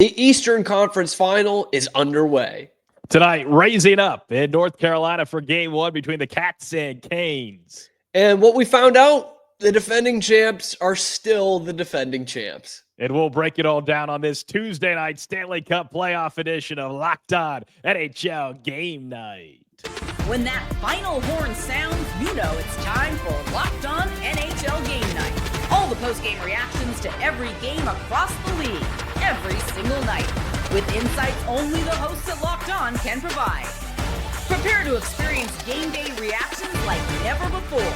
The Eastern Conference Final is underway. Tonight, raising up in North Carolina for Game 1 between the Cats and Canes. And what we found out, the defending champs are still the defending champs. And we'll break it all down on this Tuesday night Stanley Cup playoff edition of Locked On NHL Game Night. When that final horn sounds, you know it's time for Locked On NHL Game Night. All the post-game reactions to every game across the league, every single night, with insights only the hosts at Locked On can provide. Prepare to experience game day reactions like never before,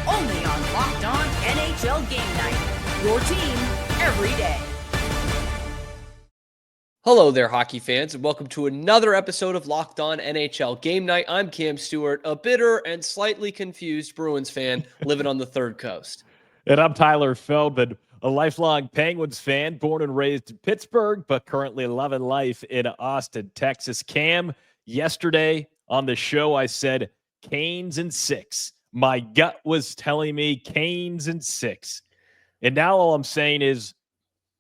only on Locked On NHL Game Night. Your team every day. Hello there, hockey fans, and welcome to another episode of Locked On NHL Game Night. I'm Cam Stewart, a bitter and slightly confused Bruins fan living on the third coast. And I'm Tyler Feldman, a lifelong Penguins fan, born and raised in Pittsburgh, but currently loving life in Austin, Texas. Cam, yesterday on the show, I said Canes in 6. My gut was telling me Canes in 6. And now all I'm saying is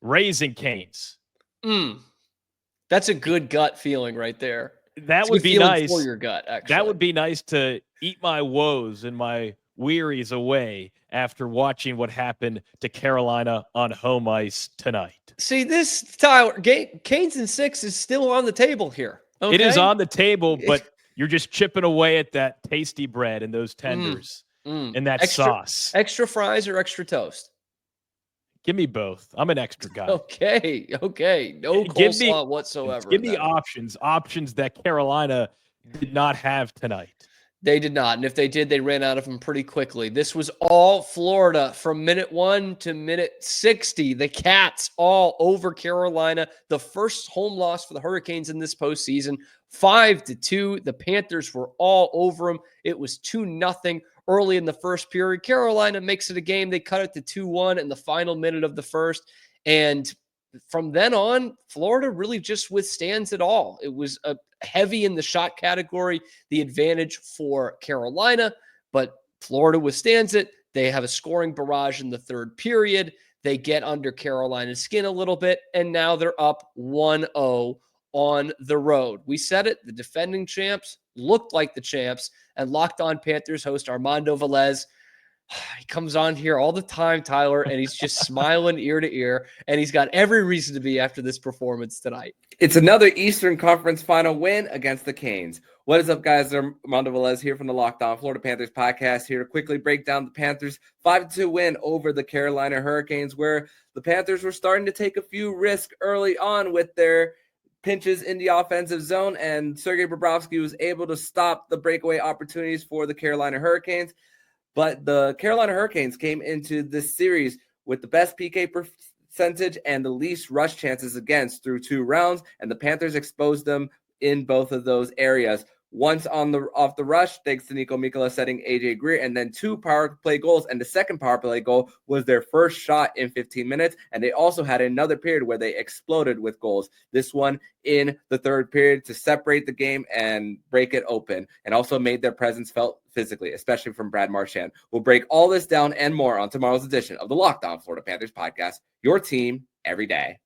raising Canes. That's a good gut feeling right there. That would be nice for your gut, actually. That would be nice to eat my woes and my wearies away after watching what happened to Carolina on home ice tonight. See, this, Tyler, Canes in 6 is still on the table here. Okay? It is on the table, but you're just chipping away at that tasty bread and those tenders and that sauce. Extra fries or extra toast? Give me both. I'm an extra guy. Okay. No coleslaw whatsoever. Give me options that Carolina did not have tonight. They did not, and if they did, they ran out of them pretty quickly. This was all Florida from minute 1 to minute 60. The Cats all over Carolina. The first home loss for the Hurricanes in this postseason, 5-2. The Panthers were all over them. It was 2-0 early in the first period. Carolina makes it a game. They cut it to 2-1 in the final minute of the first, and from then on, Florida really just withstands it all. It was a heavy in the shot category, the advantage for Carolina, but Florida withstands it. They have a scoring barrage in the third period. They get under Carolina's skin a little bit, and now they're up 1-0 on the road. We said it, the defending champs looked like the champs, and Locked On Panthers host Armando Velez, he comes on here all the time, Tyler, and he's just smiling ear to ear, and he's got every reason to be after this performance tonight. It's another Eastern Conference Final win against the Canes. What is up, guys? I'm Armando Velez here from the Locked On Florida Panthers podcast, here to quickly break down the Panthers' 5-2 win over the Carolina Hurricanes, where the Panthers were starting to take a few risks early on with their pinches in the offensive zone, and Sergei Bobrovsky was able to stop the breakaway opportunities for the Carolina Hurricanes. But the Carolina Hurricanes came into this series with the best PK percentage and the least rush chances against through 2 rounds, and the Panthers exposed them in both of those areas. Once off the rush, thanks to Nico Mikkola setting AJ Greer, and then 2 power play goals. And the second power play goal was their first shot in 15 minutes. And they also had another period where they exploded with goals. This one in the third period to separate the game and break it open, and also made their presence felt physically, especially from Brad Marchand. We'll break all this down and more on tomorrow's edition of the Locked On Florida Panthers podcast, your team every day.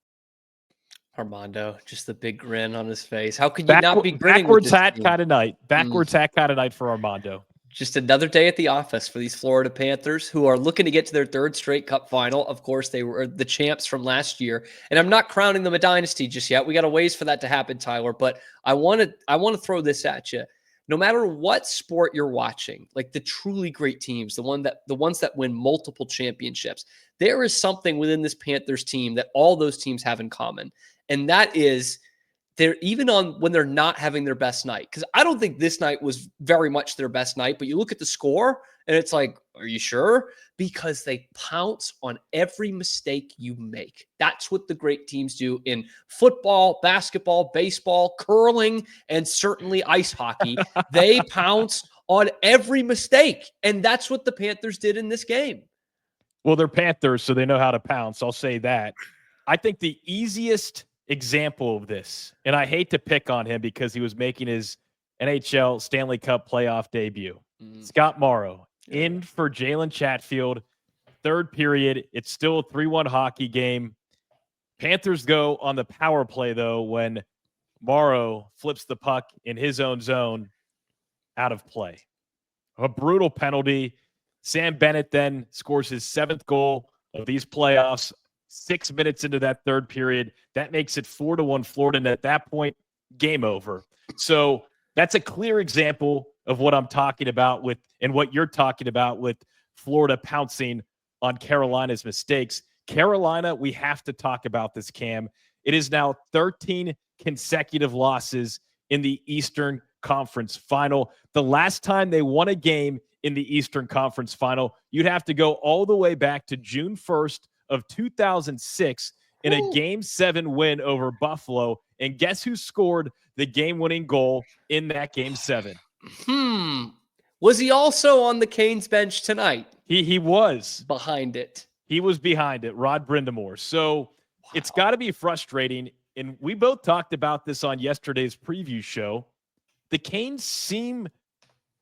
Armando, just the big grin on his face. How could you not be grinning? Backwards hat kind of night. Backwards hat kind of night for Armando. Just another day at the office for these Florida Panthers, who are looking to get to their third straight Cup final. Of course, they were the champs from last year, and I'm not crowning them a dynasty just yet. We got a ways for that to happen, Tyler. But I want to throw this at you. No matter what sport you're watching, like the truly great teams, the ones that win multiple championships, there is something within this Panthers team that all those teams have in common. And that is they're even on when they're not having their best night. Because I don't think this night was very much their best night, but you look at the score and it's like, are you sure? Because they pounce on every mistake you make. That's what the great teams do in football, basketball, baseball, curling, and certainly ice hockey. They pounce on every mistake. And that's what the Panthers did in this game. Well, they're Panthers, so they know how to pounce. I'll say that. I think the easiest example of this, and I hate to pick on him because he was making his NHL Stanley Cup playoff debut. Scott Morrow in for Jalen Chatfield. Third period, it's still a 3-1 hockey game. Panthers go on the power play, though, when Morrow flips the puck in his own zone out of play. A brutal penalty. Sam Bennett then scores his 7th goal of these playoffs 6 minutes into that third period. That makes it 4-1 Florida, and at that point, game over. So that's a clear example of what I'm talking about with, and what you're talking about with Florida pouncing on Carolina's mistakes. Carolina, we have to talk about this, Cam. It is now 13 consecutive losses in the Eastern Conference Final. The last time they won a game in the Eastern Conference Final, you'd have to go all the way back to June 1st of 2006 in a Game 7 win over Buffalo. And guess who scored the game-winning goal in that Game 7? Was he also on the Canes bench tonight? He was. Behind it. He was behind it, Rod Brindamore. So it's got to be frustrating. And we both talked about this on yesterday's preview show. The Canes seem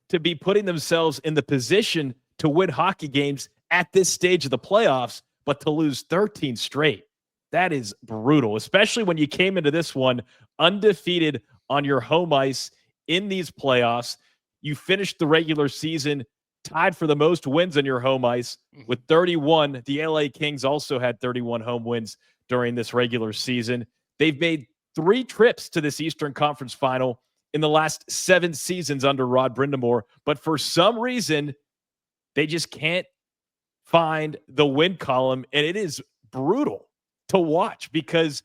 to be putting themselves in the position to win hockey games at this stage of the playoffs, but to lose 13 straight. That is brutal, especially when you came into this one undefeated on your home ice in these playoffs. You finished the regular season tied for the most wins on your home ice with 31. The LA Kings also had 31 home wins during this regular season. They've made 3 trips to this Eastern Conference Final in the last 7 seasons under Rod Brindamore, but for some reason, they just can't find the win column, and it is brutal to watch because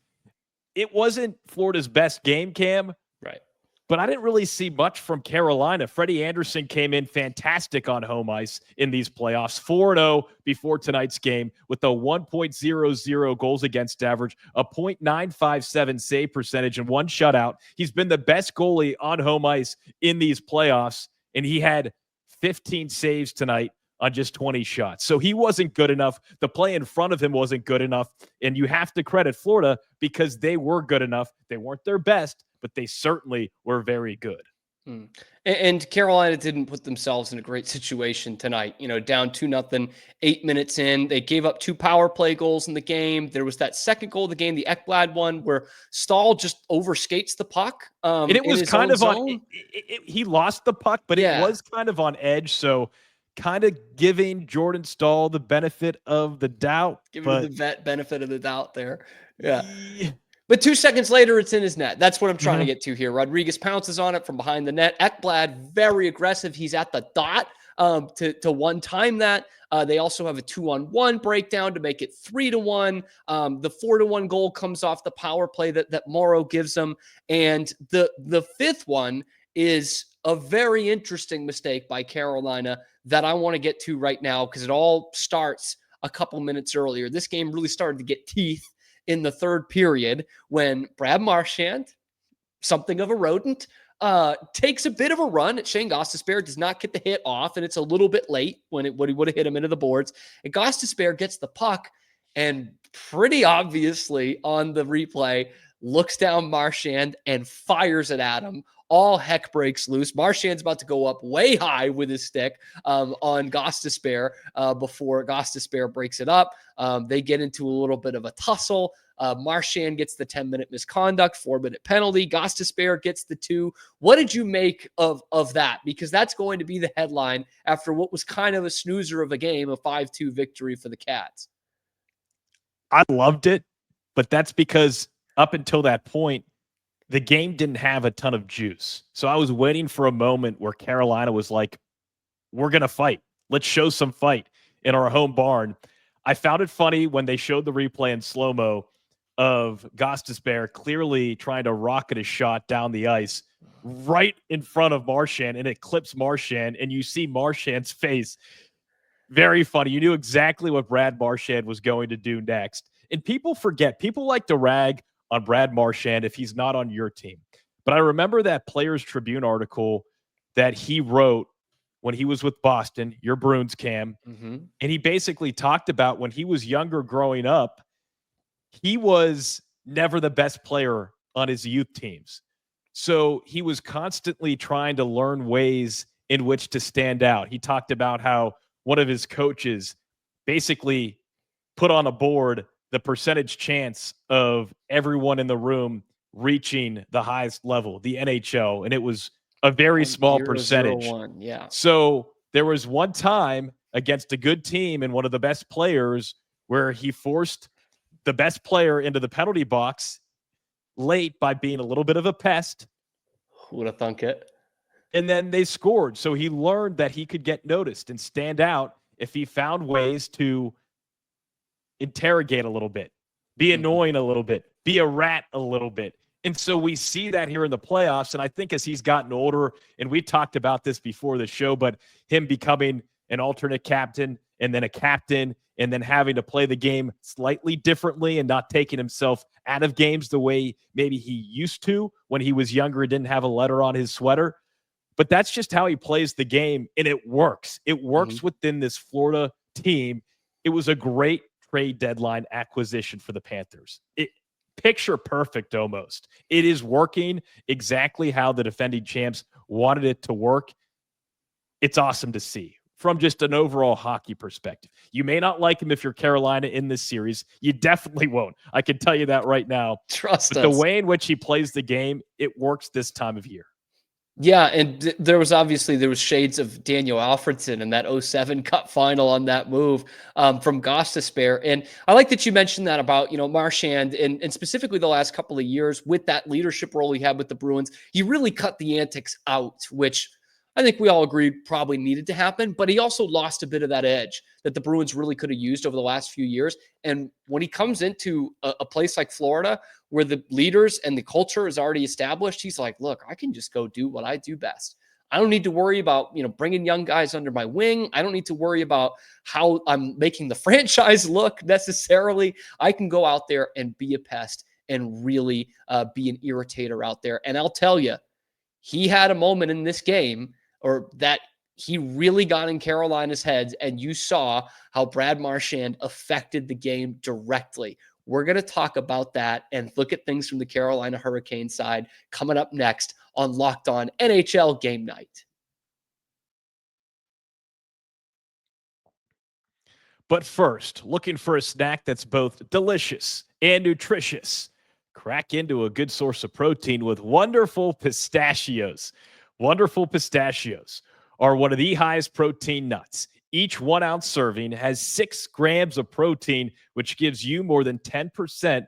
it wasn't Florida's best game, Cam. Right. But I didn't really see much from Carolina. Freddie Anderson came in fantastic on home ice in these playoffs, 4-0 before tonight's game with a 1.00 goals against average, a .957 save percentage, and 1 shutout. He's been the best goalie on home ice in these playoffs, and he had 15 saves tonight on just 20 shots. So he wasn't good enough. The play in front of him wasn't good enough, and you have to credit Florida because they were good enough. They weren't their best, but they certainly were very good. And Carolina didn't put themselves in a great situation tonight. You know, down 2-0, 8 minutes in. They gave up 2 power play goals in the game. There was that second goal of the game, the Ekblad one, where Stahl just overskates the puck. And it was kind of on. He lost the puck, but it was kind of on edge. So kind of giving Jordan Stahl the benefit of the doubt. Giving the benefit of the doubt there. Yeah. But 2 seconds later, it's in his net. That's what I'm trying to get to here. Rodriguez pounces on it from behind the net. Ekblad, very aggressive. He's at the dot to one-time that. They also have a 2-on-1 breakdown to make it 3-1. The 4-1 goal comes off the power play that Morrow gives them. And the 5th one is a very interesting mistake by Carolina that I want to get to right now because it all starts a couple minutes earlier. This game really started to get teeth in the third period when Brad Marchand, something of a rodent, takes a bit of a run at Shane Gostisbehere, does not get the hit off, and it's a little bit late when he would have hit him into the boards. And Gostisbehere gets the puck and pretty obviously on the replay looks down Marchand and fires it at him. All heck breaks loose. Marchand's about to go up way high with his stick on Gostisbehere before Gostisbehere breaks it up. They get into a little bit of a tussle. Marchand gets the 10-minute misconduct, 4-minute penalty. Gostisbehere gets the 2. What did you make of that? Because that's going to be the headline after what was kind of a snoozer of a game, a 5-2 victory for the Cats. I loved it, but that's because up until that point, the game didn't have a ton of juice. So I was waiting for a moment where Carolina was like, we're going to fight. Let's show some fight in our home barn. I found it funny when they showed the replay in slow-mo of Gostisbehere clearly trying to rocket a shot down the ice right in front of Marchand, and it clips Marchand, and you see Marchand's face. Very funny. You knew exactly what Brad Marchand was going to do next. And people forget. People like to rag on Brad Marchand if he's not on your team. But I remember that Players Tribune article that he wrote when he was with Boston, your Bruins, Cam. And he basically talked about when he was younger growing up, he was never the best player on his youth teams. So he was constantly trying to learn ways in which to stand out. He talked about how one of his coaches basically put on a board the percentage chance of everyone in the room reaching the highest level, the NHL, and it was a very small percentage. 0.001, yeah. So there was one time against a good team and one of the best players where he forced the best player into the penalty box late by being a little bit of a pest. Who would have thunk it? And then they scored. So he learned that he could get noticed and stand out if he found ways to interrogate a little bit, be annoying a little bit, be a rat a little bit. And so we see that here in the playoffs. And I think as he's gotten older, and we talked about this before the show, but him becoming an alternate captain and then a captain and then having to play the game slightly differently and not taking himself out of games the way maybe he used to when he was younger and didn't have a letter on his sweater. But that's just how he plays the game, and it works. It works within this Florida team. It was a great trade deadline acquisition for the Panthers. Picture perfect almost. It is working exactly how the defending champs wanted it to work. It's awesome to see from just an overall hockey perspective. You may not like him if you're Carolina in this series. You definitely won't. I can tell you that right now. Trust us. The way in which he plays the game, it works this time of year. Yeah, and there was shades of Daniel Alfredson in that 07 Cup final on that move from Gostisbehere. And I like that you mentioned that about, Marchand and specifically the last couple of years with that leadership role he had with the Bruins. He really cut the antics out, which I think we all agreed probably needed to happen, but he also lost a bit of that edge that the Bruins really could have used over the last few years. And when he comes into a place like Florida, where the leaders and the culture is already established, he's like, look, I can just go do what I do best. I don't need to worry about, bringing young guys under my wing. I don't need to worry about how I'm making the franchise look necessarily. I can go out there and be a pest and really be an irritator out there. And I'll tell you, he had a moment in this game or that he really got in Carolina's heads, and you saw how Brad Marchand affected the game directly. We're going to talk about that and look at things from the Carolina Hurricanes side coming up next on Locked On NHL Game Night. But first, looking for a snack that's both delicious and nutritious. Crack into a good source of protein with wonderful pistachios. Wonderful pistachios are one of the highest protein nuts. Each 1 ounce serving has 6 grams of protein, which gives you more than 10%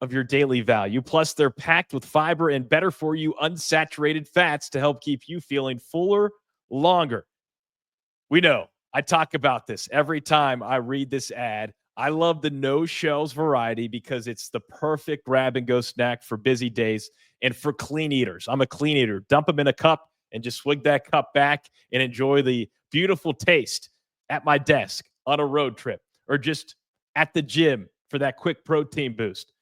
of your daily value. Plus, they're packed with fiber and better for you unsaturated fats to help keep you feeling fuller longer. We know I talk about this every time I read this ad. I love the no shells variety because it's the perfect grab and go snack for busy days and for clean eaters. I'm a clean eater. Dump them in a cup and just swig that cup back and enjoy the beautiful taste at my desk on a road trip or just at the gym for that quick protein boost.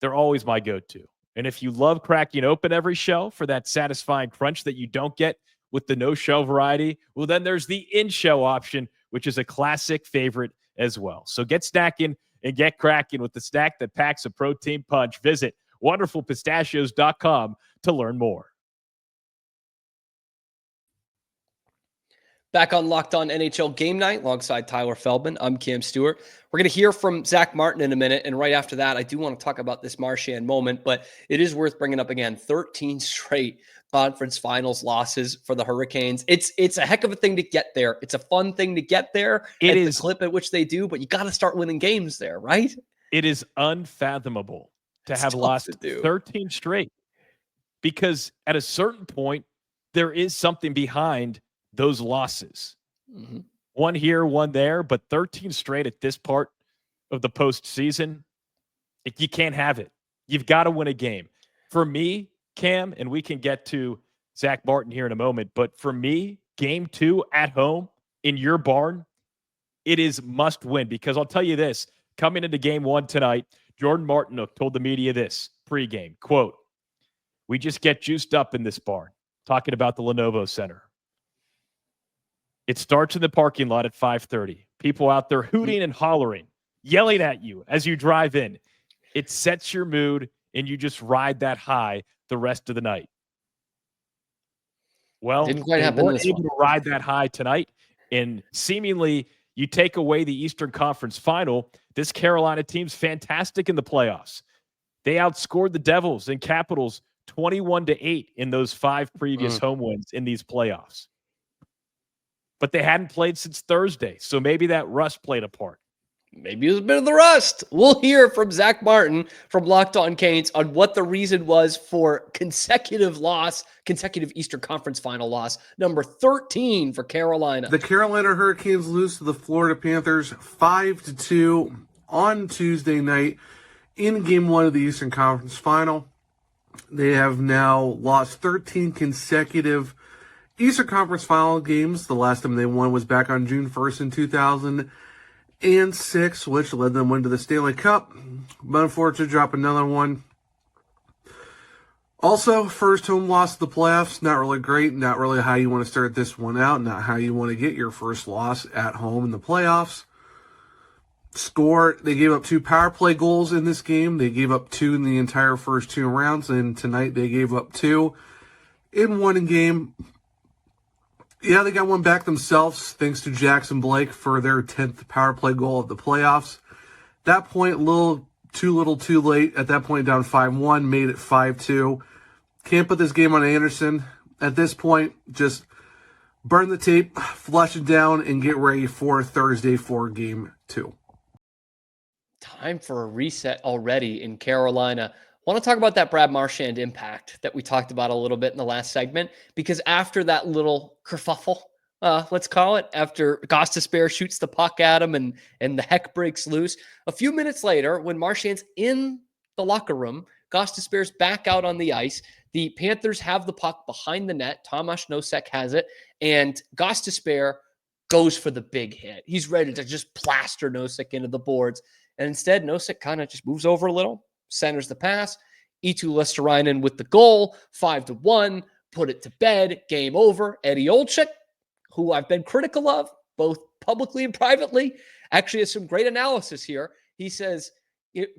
They're always my go-to. And if you love cracking open every shell for that satisfying crunch that you don't get with the no-shell variety, well, then there's the in-shell option, which is a classic favorite as well. So get snacking and get cracking with the snack that packs a protein punch. Visit wonderfulpistachios.com to learn more. Back on Locked On NHL Game Night alongside Tyler Feldman. I'm Cam Stewart. We're going to hear from Zach Martin in a minute. And right after that, I do want to talk about this Marchand moment, but it is worth bringing up again. 13 straight conference finals losses for the Hurricanes. It's a heck of a thing to get there. It's a fun thing to get there. It is the clip at which they do, but you got to start winning games there, right? It is unfathomable to have lost 13 straight because at a certain point, there is something behind those losses. One here, one there, but 13 straight at this part of the postseason, you can't have it. You've got to win a game. For me, Cam, and we can get to Zach Martin here in a moment, but for me, game 2 at home in your barn, it is must win because I'll tell you this, coming into game 1 tonight, Jordan Martinook told the media this pregame, quote, "We just get juiced up in this barn," talking about the Lenovo Center. It starts in the parking lot at 5:30. People out there hooting and hollering, yelling at you as you drive in. It sets your mood, and you just ride that high the rest of the night. Well, didn't quite they happen weren't this able one. to ride that high tonight, and seemingly You take away the Eastern Conference Final, this Carolina team's fantastic in the playoffs. They outscored the Devils and Capitals 21-8 in those 5 previous home wins in these playoffs. But they hadn't played since Thursday, so maybe that rust played a part. Maybe it was a bit of the rust. We'll hear from Zach Martin from Locked On Canes on what the reason was for consecutive Eastern Conference Final loss, number 13 for Carolina. The Carolina Hurricanes lose to the Florida Panthers 5-2 on Tuesday night in Game 1 of the Eastern Conference Final. They have now lost 13 consecutive Eastern Conference Final games. The last time they won was back on June 1st in 2006, which led them into the Stanley Cup, but unfortunately drop another one. Also, first home loss of the playoffs, not really great, not really how you want to start this one out, not how you want to get your first loss at home in the playoffs. They gave up 2 power play goals in this game. They gave up 2 in the entire first 2 rounds, and tonight they gave up 2 in one game. Yeah, they got one back themselves, thanks to Jackson Blake for their 10th power play goal of the playoffs. That point, too late. At that point, down 5-1, made it 5-2. Can't put this game on Anderson. At this point, just burn the tape, flush it down, and get ready for Thursday for Game 2. Time for a reset already in Carolina. I want to talk about that Brad Marchand impact that we talked about a little bit in the last segment, because after that little kerfuffle, let's call it, after Gostisbehere shoots the puck at him and the heck breaks loose, a few minutes later, when Marchand's in the locker room, Gostisbehere's back out on the ice. The Panthers have the puck behind the net. Tomas Nosek has it, and Gostisbehere goes for the big hit. He's ready to just plaster Nosek into the boards, and instead Nosek kind of just moves over a little, centers the pass. Eetu Luostarinen with the goal, 5-1, put it to bed, game over. Eddie Olczyk, who I've been critical of, both publicly and privately, actually has some great analysis here. He says,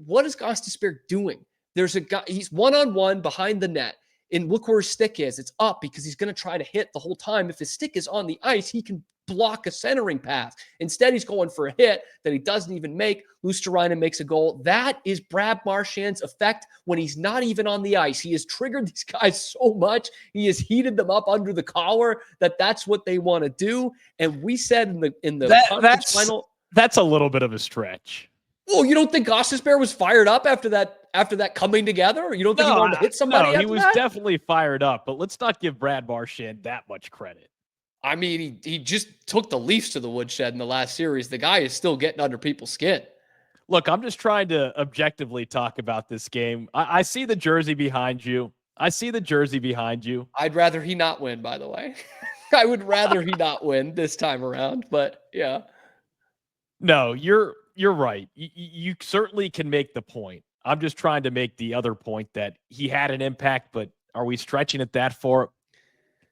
what is Gostisbehere doing? There's a guy, he's one-on-one behind the net, and look where his stick is. It's up because he's going to try to hit the whole time. If his stick is on the ice, he can block a centering pass. Instead, he's going for a hit that he doesn't even make. Luostarinen makes a goal. That is Brad Marchand's effect when he's not even on the ice. He has triggered these guys so much. He has heated them up under the collar that's what they want to do. And we said in the conference final, that's a little bit of a stretch. Oh, you don't think Gostisbehere was fired up after that coming together? You don't think he wanted to hit somebody? No, he was definitely fired up, but let's not give Brad Marchand that much credit. I mean, he just took the Leafs to the woodshed in the last series. The guy is still getting under people's skin. Look, I'm just trying to objectively talk about this game. I see the jersey behind you. I'd rather he not win, by the way. I would rather he not win this time around, but yeah. No, you're right. You certainly can make the point. I'm just trying to make the other point that he had an impact, but are we stretching it that far?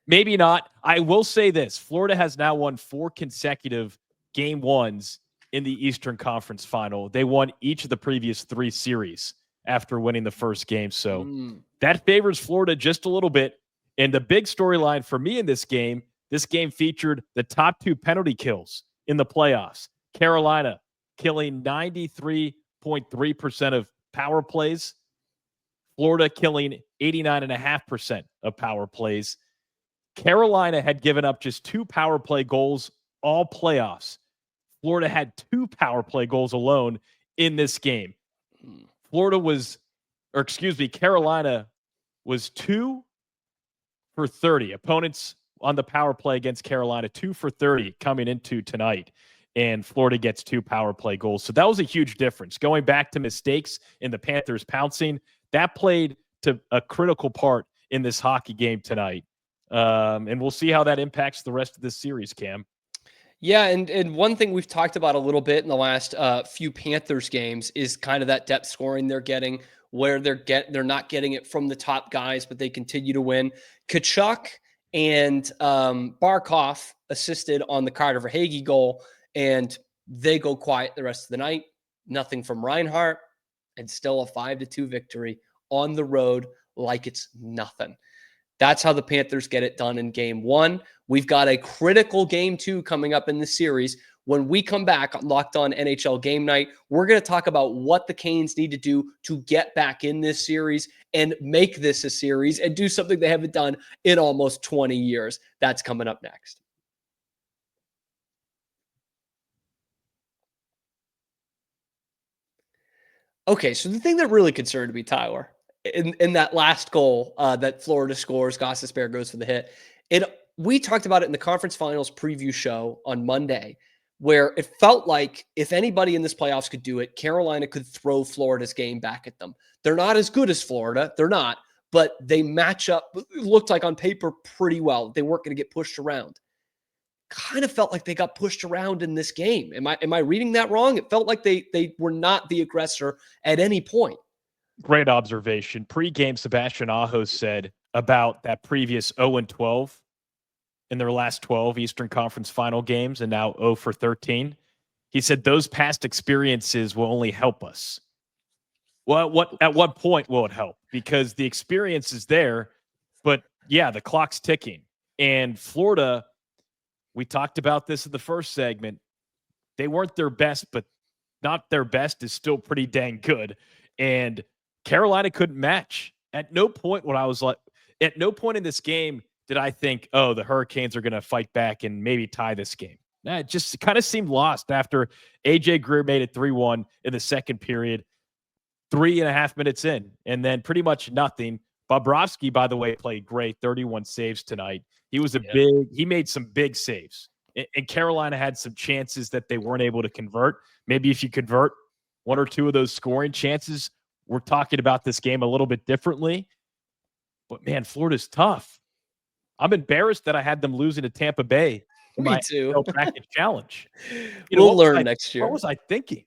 Maybe not. I will say this. Florida has now won 4 consecutive game 1s in the Eastern Conference Final. They won each of the previous 3 series after winning the first game. So that favors Florida just a little bit. And the big storyline for me in this game featured the top 2 penalty kills in the playoffs. Carolina killing 93.3% of power plays. Florida killing 89.5% of power plays. Carolina had given up just 2 power play goals all playoffs. Florida had 2 power play goals alone in this game. Carolina was 2 for 30. Opponents on the power play against Carolina, 2 for 30 coming into tonight. And Florida gets 2 power play goals. So that was a huge difference. Going back to mistakes in the Panthers pouncing, that played to a critical part in this hockey game tonight. And we'll see how that impacts the rest of this series, Cam. Yeah, and one thing we've talked about a little bit in the last few Panthers games is kind of that depth scoring they're getting, where they're not getting it from the top guys, but they continue to win. Tkachuk and Barkov assisted on the Carter Verhaeghe goal, and they go quiet the rest of the night. Nothing from Reinhart, and still a 5-2 victory on the road like it's nothing. That's how the Panthers get it done in game 1. We've got a critical game 2 coming up in the series When we come back on Locked On NHL Game Night, we're going to talk about what the Canes need to do to get back in this series and make this a series and do something they haven't done in almost 20 years. That's coming up next. Okay, so the thing that really concerned me, Tyler, in that last goal that Florida scores, Gostisbehere goes for the hit. We talked about it in the conference finals preview show on Monday, where it felt like if anybody in this playoffs could do it, Carolina could throw Florida's game back at them. They're not as good as Florida. They're not, but they match up, it looked like on paper pretty well. They weren't going to get pushed around. Kind of felt like they got pushed around in this game. Am I reading that wrong? It felt like they were not the aggressor at any point. Great observation. Pre-game, Sebastian Aho said about that previous 0-12 in their last 12 Eastern Conference final games and now 0 for 13. He said those past experiences will only help us. Well, at what point will it help? Because the experience is there, but yeah, the clock's ticking. And Florida, we talked about this in the first segment. They weren't their best, but not their best is still pretty dang good. And Carolina couldn't match. At no point in this game did I think, oh, the Hurricanes are going to fight back and maybe tie this game. It just kind of seemed lost after AJ Greer made it 3-1 in the second period, 3.5 minutes in, and then pretty much nothing. Bobrovsky, by the way, played great, 31 saves tonight. He made some big saves. And Carolina had some chances that they weren't able to convert. Maybe if you convert one or two of those scoring chances, we're talking about this game a little bit differently. But, man, Florida's tough. I'm embarrassed that I had them losing to Tampa Bay. Me too. Bracket challenge. We'll learn next year. What was I thinking?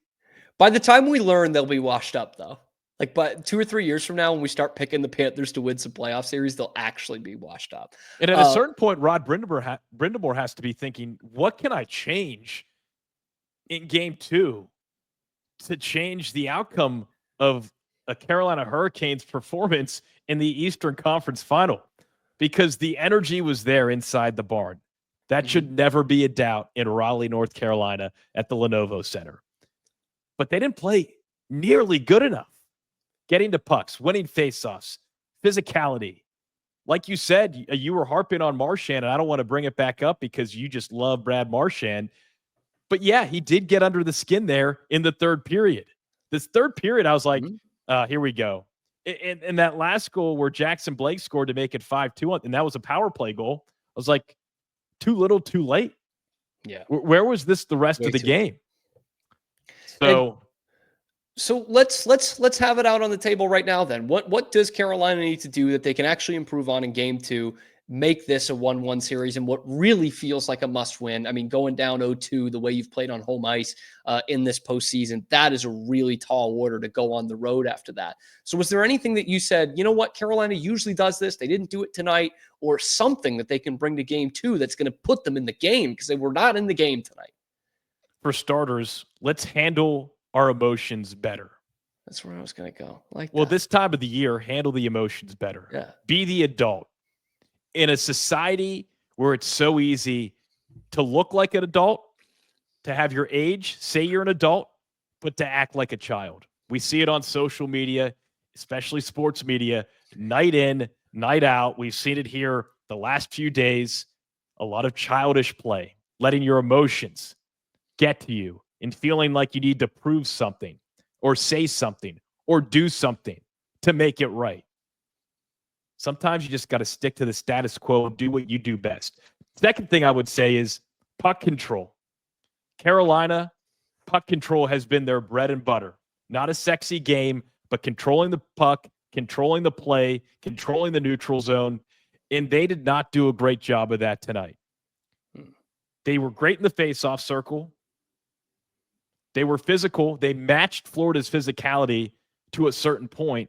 By the time we learn, they'll be washed up, though. Like, but 2 or 3 years from now, when we start picking the Panthers to win some playoff series, they'll actually be washed up. And at a certain point, Rod Brindamore has to be thinking, what can I change in game 2 to change the outcome of a Carolina Hurricanes performance in the Eastern Conference Final? Because the energy was there inside the barn. That should never be a doubt in Raleigh, North Carolina at the Lenovo Center. But they didn't play nearly good enough. Getting to pucks, winning faceoffs, physicality. Like you said, you were harping on Marchand, and I don't want to bring it back up because you just love Brad Marchand. But yeah, he did get under the skin there in the third period. This third period, I was like, here we go. And that last goal where Jackson Blake scored to make it 5-2, and that was a power play goal. I was like, too little, too late. Yeah. Where was this the rest of the game? So let's have it out on the table right now then. What does Carolina need to do that they can actually improve on in game 2, make this a 1-1 series and what really feels like a must-win? I mean, going down 0-2, the way you've played on home ice in this postseason, that is a really tall order to go on the road after that. So was there anything that you said, you know what, Carolina usually does this, they didn't do it tonight, or something that they can bring to game 2 that's going to put them in the game because they were not in the game tonight? For starters, let's handle our emotions better. That's where I was going to go. This time of the year, handle the emotions better. Yeah. Be the adult. In a society where it's so easy to look like an adult, to have your age, say you're an adult, but to act like a child. We see it on social media, especially sports media, night in, night out. We've seen it here the last few days. A lot of childish play, letting your emotions get to you and feeling like you need to prove something or say something or do something to make it right. Sometimes you just got to stick to the status quo and do what you do best. Second thing I would say is puck control. Carolina, puck control has been their bread and butter. Not a sexy game, but controlling the puck, controlling the play, controlling the neutral zone. And they did not do a great job of that tonight. They were great in the faceoff circle. They were physical. They matched Florida's physicality to a certain point,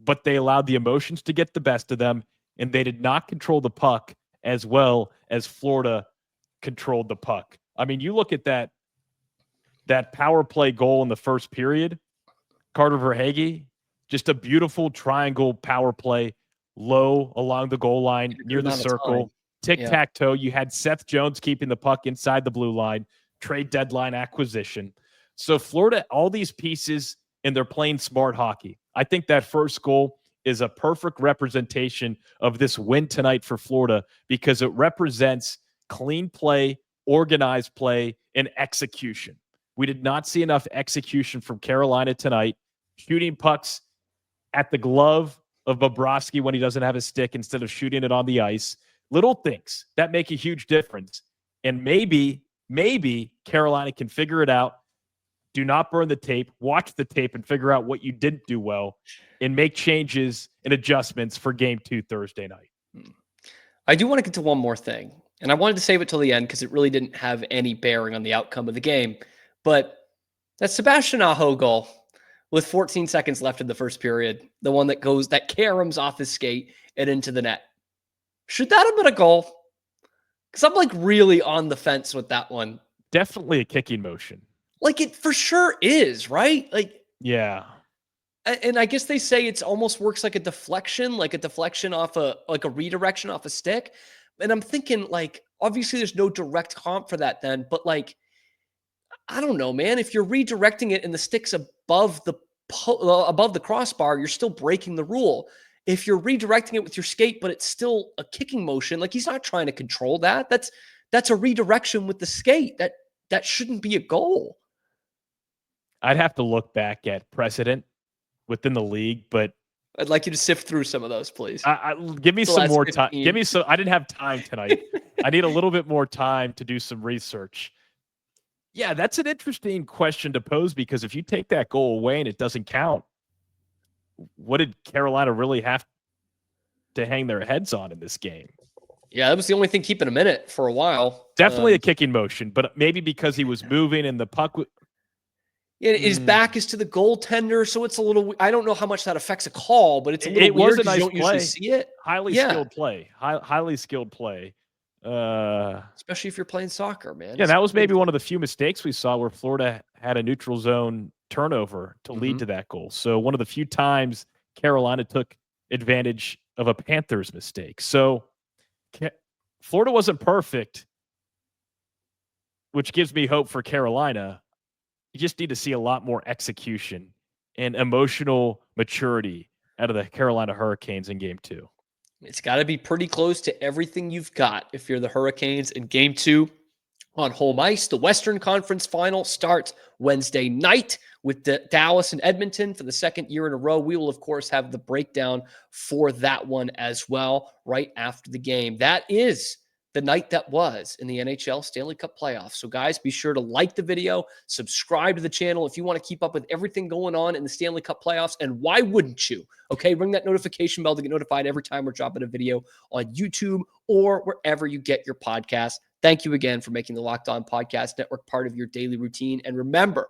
but they allowed the emotions to get the best of them, and they did not control the puck as well as Florida controlled the puck. I mean, you look at that power play goal in the first period, Carter Verhaeghe, just a beautiful triangle power play, low along the goal line, near the circle, tic-tac-toe. You had Seth Jones keeping the puck inside the blue line, trade deadline acquisition. So Florida, all these pieces, and they're playing smart hockey. I think that first goal is a perfect representation of this win tonight for Florida because it represents clean play, organized play, and execution. We did not see enough execution from Carolina tonight, shooting pucks at the glove of Bobrovsky when he doesn't have a stick instead of shooting it on the ice. Little things that make a huge difference. And maybe Carolina can figure it out. Do not burn the tape. Watch the tape and figure out what you didn't do well and make changes and adjustments for Game 2 Thursday night. I do want to get to one more thing, and I wanted to save it till the end because it really didn't have any bearing on the outcome of the game. But that Sebastian Aho goal with 14 seconds left in the first period, the one that caroms off his skate and into the net. Should that have been a goal? Because I'm like really on the fence with that one. Definitely a kicking motion. Like it for sure is, right? Like, yeah. And I guess they say it's almost works like a deflection off a redirection off a stick. And I'm thinking like, obviously there's no direct comp for that then, but like, I don't know, man, if you're redirecting it and the stick's above the crossbar, you're still breaking the rule. If you're redirecting it with your skate, but it's still a kicking motion, like he's not trying to control that. That's a redirection with the skate. That shouldn't be a goal. I'd have to look back at precedent within the league, but I'd like you to sift through some of those, please. Give me some more time. I didn't have time tonight. I need a little bit more time to do some research. Yeah, that's an interesting question to pose because if you take that goal away and it doesn't count, what did Carolina really have to hang their heads on in this game? Yeah, that was the only thing keeping him in it for a while. Definitely a kicking motion, but maybe because he was moving and the puck his back is to the goaltender, so it's a little. I don't know how much that affects a call, but it's a little weird because you don't usually see it. Highly skilled play. Highly skilled play. Especially if you're playing soccer, man. Yeah, that was maybe one of the few mistakes we saw where Florida had a neutral zone turnover to lead to that goal. So one of the few times Carolina took advantage of a Panthers mistake. So Florida wasn't perfect, which gives me hope for Carolina. You just need to see a lot more execution and emotional maturity out of the Carolina Hurricanes in Game 2. It's got to be pretty close to everything you've got if you're the Hurricanes in Game 2 on home ice. The Western Conference Final starts Wednesday night with Dallas and Edmonton for the second year in a row. We will, of course, have the breakdown for that one as well right after the game. That is the night that was in the NHL Stanley Cup playoffs. So guys, be sure to like the video, subscribe to the channel if you want to keep up with everything going on in the Stanley Cup playoffs. And why wouldn't you? Okay, ring that notification bell to get notified every time we're dropping a video on YouTube or wherever you get your podcasts. Thank you again for making the Locked On Podcast Network part of your daily routine. And remember,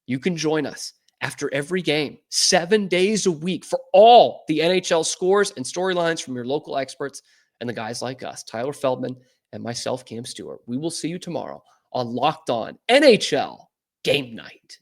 you can join us after every game, 7 days a week for all the NHL scores and storylines from your local experts and the guys like us, Tyler Feldman and myself, Cam Stewart. We will see you tomorrow on Locked On NHL Game Night.